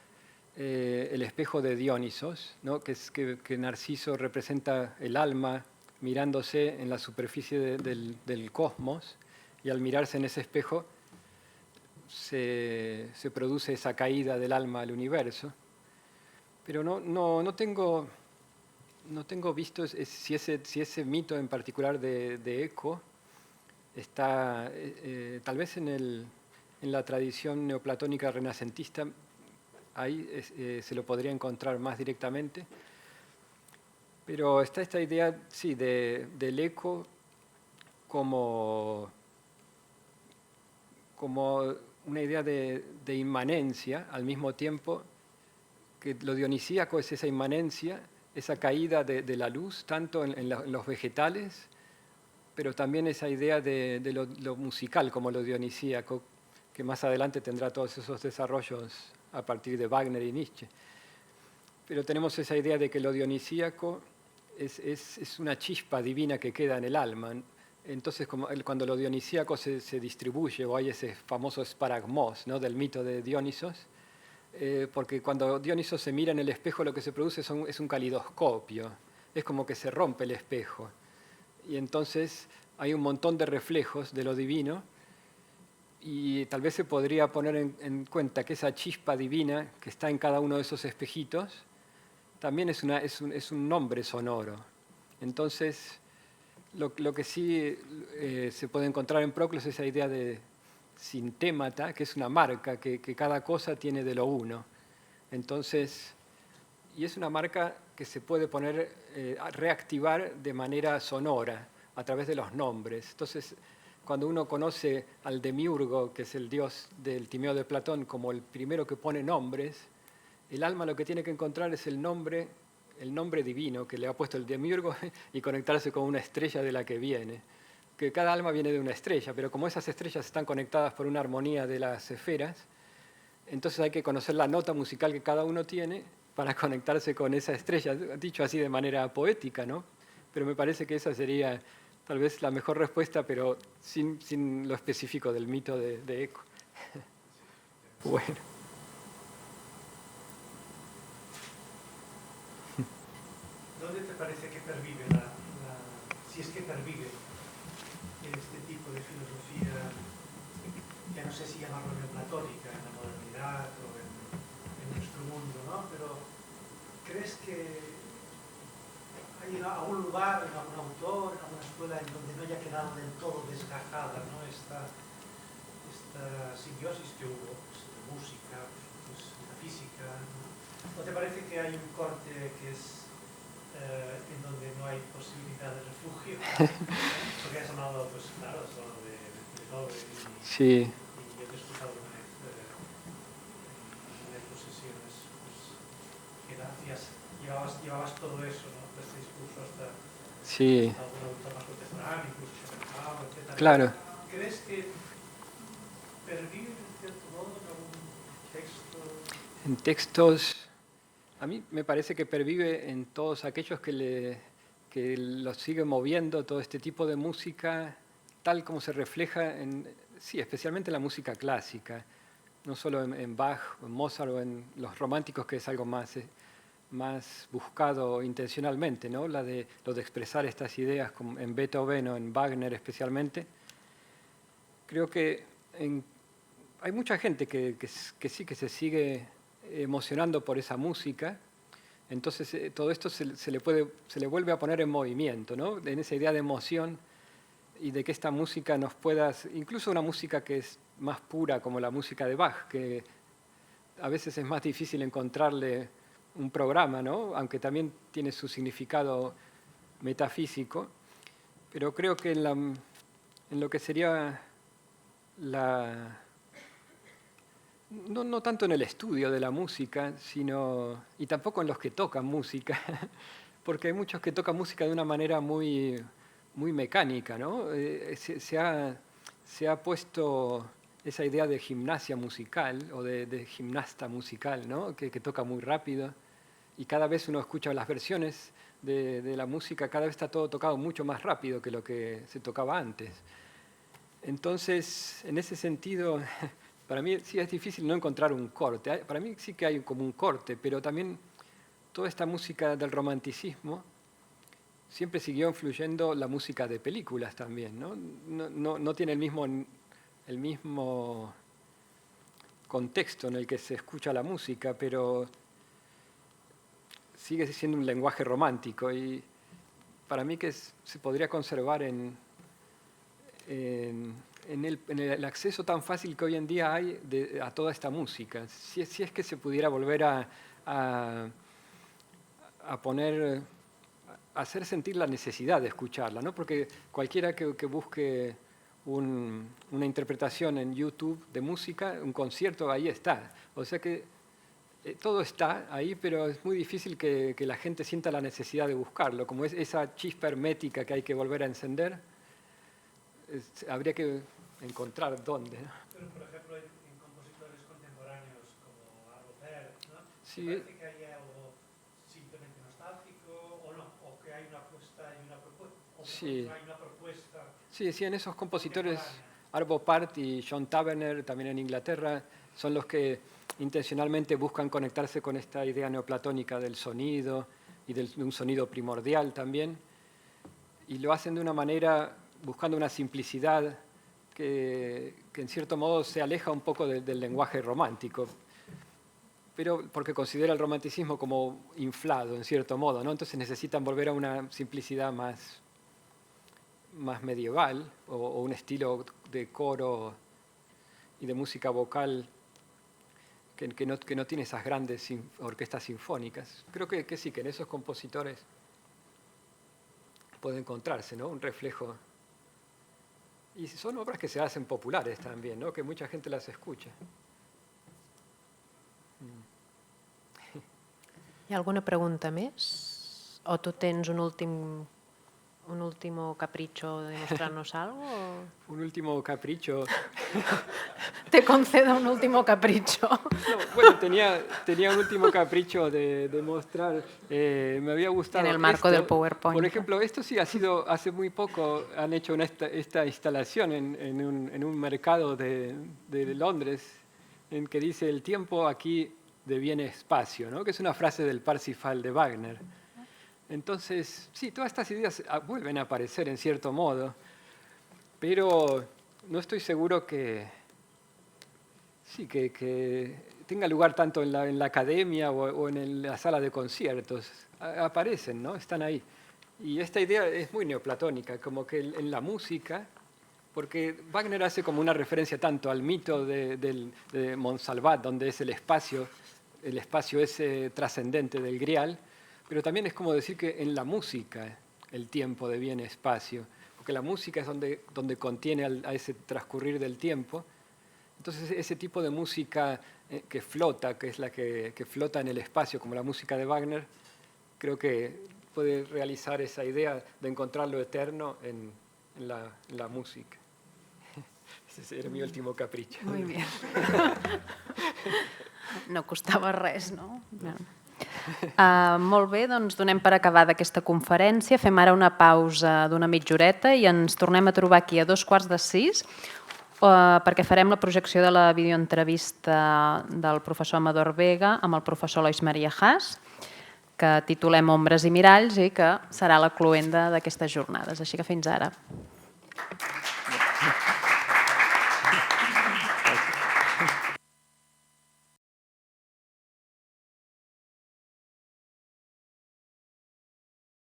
el espejo de Dionisos, ¿no? Que Narciso representa el alma mirándose en la superficie del cosmos, y al mirarse en ese espejo se produce esa caída del alma al universo. Pero no tengo visto si ese mito en particular de Eco está tal vez en la tradición neoplatónica renacentista, ahí se lo podría encontrar más directamente. Pero está esta idea, sí, del eco como una idea de inmanencia al mismo tiempo, que lo dionisíaco es esa inmanencia, esa caída de la luz, tanto en los vegetales, pero también esa idea de lo musical como lo dionisíaco, que más adelante tendrá todos esos desarrollos a partir de Wagner y Nietzsche. Pero tenemos esa idea de que lo dionisíaco es una chispa divina que queda en el alma. Entonces, cuando lo dionisíaco se distribuye, o hay ese famoso sparagmos, ¿no?, del mito de Dionisos, porque cuando Dionisos se mira en el espejo, lo que se produce es un calidoscopio, es como que se rompe el espejo. Y entonces hay un montón de reflejos de lo divino, y tal vez se podría poner en cuenta que esa chispa divina que está en cada uno de esos espejitos también es un nombre sonoro. Entonces, lo que sí se puede encontrar en Proclos es esa idea de sintémata, que es una marca que cada cosa tiene de lo uno. Entonces, y es una marca que se puede poner, reactivar de manera sonora a través de los nombres. Entonces, cuando uno conoce al demiurgo, que es el dios del Timeo de Platón, como el primero que pone nombres, el alma lo que tiene que encontrar es el nombre divino que le ha puesto el demiurgo y conectarse con una estrella de la que viene. Que cada alma viene de una estrella, pero como esas estrellas están conectadas por una armonía de las esferas, entonces hay que conocer la nota musical que cada uno tiene para conectarse con esa estrella, dicho así de manera poética, ¿no? Pero me parece que esa sería tal vez la mejor respuesta, pero sin lo específico del mito de Eco. Bueno. ¿Dónde te parece que pervive si es que pervive este tipo de filosofía, ya no sé si llamarlo neoplatónica, en la modernidad o en nuestro mundo, ¿no? Pero ¿crees que hay algún lugar, en algún autor, en alguna escuela en donde no haya quedado del todo desgajada, ¿no?, esta simbiosis que hubo, pues, de música, pues, metafísica, ¿no? ¿O te parece que hay un corte que es en donde no hay posibilidad de refugio? Porque has hablado, pues claro, solo de Beethoven Sí. y yo te he escuchado alguna vez todo eso, ¿no? Desde discurso hasta Sí, algún autor más contemporáneo, incluso Schopenhauer, etc. claro. ¿Crees que pervive, en cierto modo, en algún texto? En textos, a mí me parece que pervive en todos aquellos que los siguen moviendo todo este tipo de música, tal como se refleja en, sí, especialmente en la música clásica, no solo en Bach, o en Mozart o en los románticos, que es algo más buscado intencionalmente, ¿no? Lo de expresar estas ideas como en Beethoven o en Wagner especialmente. Creo que hay mucha gente que sí que se sigue emocionando por esa música, entonces todo esto se le vuelve a poner en movimiento, ¿no? En esa idea de emoción y de que esta música nos pueda, incluso una música que es más pura como la música de Bach, que a veces es más difícil encontrarle un programa, ¿no? Aunque también tiene su significado metafísico, pero creo que en lo que sería no tanto en el estudio de la música, y tampoco en los que tocan música, porque hay muchos que tocan música de una manera muy mecánica, ¿no? Se ha puesto esa idea de gimnasia musical o de gimnasta musical, ¿no? Que toca muy rápido, y cada vez uno escucha las versiones de la música, cada vez está todo tocado mucho más rápido que lo que se tocaba antes. Entonces, en ese sentido, para mí sí es difícil no encontrar un corte. Para mí sí que hay como un corte, pero también toda esta música del romanticismo siempre siguió influyendo la música de películas también, ¿no? No tiene el mismo contexto en el que se escucha la música, pero sigue siendo un lenguaje romántico, y para mí que se podría conservar en el acceso tan fácil que hoy en día hay a toda esta música. Si es que se pudiera volver a poner, a hacer sentir la necesidad de escucharla, ¿no? Porque cualquiera que busque una interpretación en YouTube de música, un concierto, ahí está. O sea que todo está ahí, pero es muy difícil que la gente sienta la necesidad de buscarlo, como es esa chispa hermética que hay que volver a encender. Habría que encontrar dónde, ¿no? Pero, por ejemplo, en compositores contemporáneos como Arvo Pärt, ¿no? Sí. ¿Te parece que hay algo simplemente nostálgico o no? ¿O que hay una apuesta y una propuesta? ¿O Sí. hay una propuesta? Sí, en esos compositores, Arvo Pärt y John Tavener, también en Inglaterra, son los que intencionalmente buscan conectarse con esta idea neoplatónica del sonido y de un sonido primordial también, y lo hacen de una manera buscando una simplicidad que en cierto modo se aleja un poco del lenguaje romántico, pero porque considera el romanticismo como inflado en cierto modo, ¿no? Entonces necesitan volver a una simplicidad más medieval, o un estilo de coro y de música vocal que no tiene esas grandes orquestas sinfónicas. Creo que sí, que en esos compositores puede encontrarse, ¿no? Un reflejo. Y son obras que se hacen populares también, ¿no? Que mucha gente las escucha. Hi ha alguna pregunta més? O tu tens un último capricho de mostrarnos algo? O... Un último capricho. Te concedo un último capricho. No, bueno, tenía un último capricho de mostrar. Me había gustado. En el marco del PowerPoint. Por ejemplo, esto sí ha sido, hace muy poco han hecho esta instalación en un mercado de Londres, en que dice: el tiempo aquí deviene espacio, ¿no? Que es una frase del Parsifal de Wagner. Entonces, sí, todas estas ideas vuelven a aparecer en cierto modo, pero no estoy seguro que tenga lugar tanto en la academia o en la sala de conciertos. Aparecen, ¿no? Están ahí. Y esta idea es muy neoplatónica, como que en la música, porque Wagner hace como una referencia tanto al mito de Montsalvat, donde es el espacio ese trascendente del Grial, pero también es como decir que en la música el tiempo deviene espacio, porque la música es donde contiene a ese transcurrir del tiempo. Entonces ese tipo de música que flota, que es la que flota en el espacio, como la música de Wagner, creo que puede realizar esa idea de encontrar lo eterno en la música. Ese sería mi último capricho. Muy bien. No costava res, no? No. Molt bé, doncs donem per acabada aquesta conferència. Fem ara una pausa d'una mitja horeta i ens tornem a trobar aquí a 5:45 perquè farem la projecció de la videoentrevista del professor Amador Vega amb el professor Lois Maria Haas, que titulem Ombres i miralls i que serà la cloenda d'aquestes jornades. Així que fins ara.